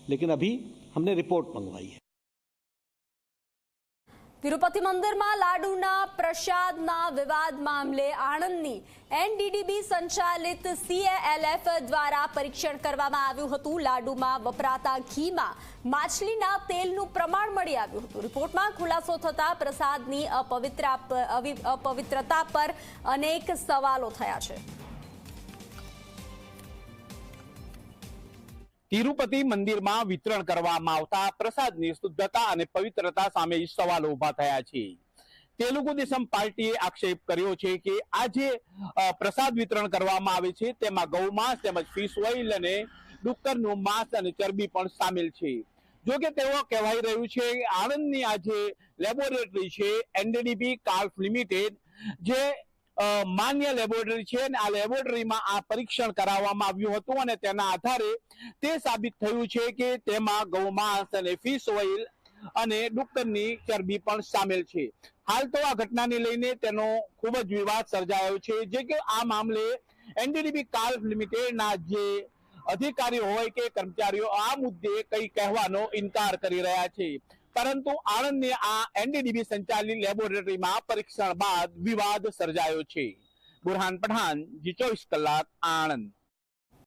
लेकिन अभी हमने रिपोर्ट मंगवाई है। तिरुपति मंदिर में लाडूना प्रसादना विवाद मामले आणंदनी एनडीडीबी संचालित सीएएलएफ द्वारा परीक्षण करवामां आव्युं हतुं। लाडूमां वपराता घीमां माछलीना तेलनुं प्रमाण मळी आव्युं हतुं। रिपोर्टमां खुलासो थता प्रसादनी अपवित्रता पर अनेक सवालो थया छे। तिरुपति मंदिर में वितरण करवामां आवता प्रसादनी शुद्धता और पवित्रता सामे सवालों उभा थया छे। तेलुगु देशम पार्टीए आक्षेप कर्यो छे कि आज प्रसाद वितरण करवामां आवे छे तेमां गौमांस तेमज फिश ऑइल अने डुक्करनुं मांस अने चरबी पण शामिल छे। जो के तेओ कहेवाई रह्युं छे के आणंदनी आज लेबोरेटरी छे एनडीडीबी काल्फ लिमिटेड जे मान्य लेबोरेटरी छे ने आ लेबोरेटरी में आ परीक्षण कराववामां आव्युं हतुं अने तेना आधारे ते साबित थयुं छे के तेमां गौमांस अने फिश ऑइल अने डुक्करनी चरबी पण शामिल छे। हाल तो आ घटनाने लईने तेनो खूब ज विवाद सर्जायो छे, जे के आ मामले एनडीडीबी काल्फ लिमिटेडना जे अधिकारीओ होय के कर्मचारीओ आ मुद्दे कई कहेવાનો इनकार करी रह्या छे। परंतु आणंदनी आ एनडीडीबी संचालित लेबोरेटरी में परीक्षण बाद विवाद सर्जायो छे। बुरहान पठान, जी 24 कलाक, आणंद।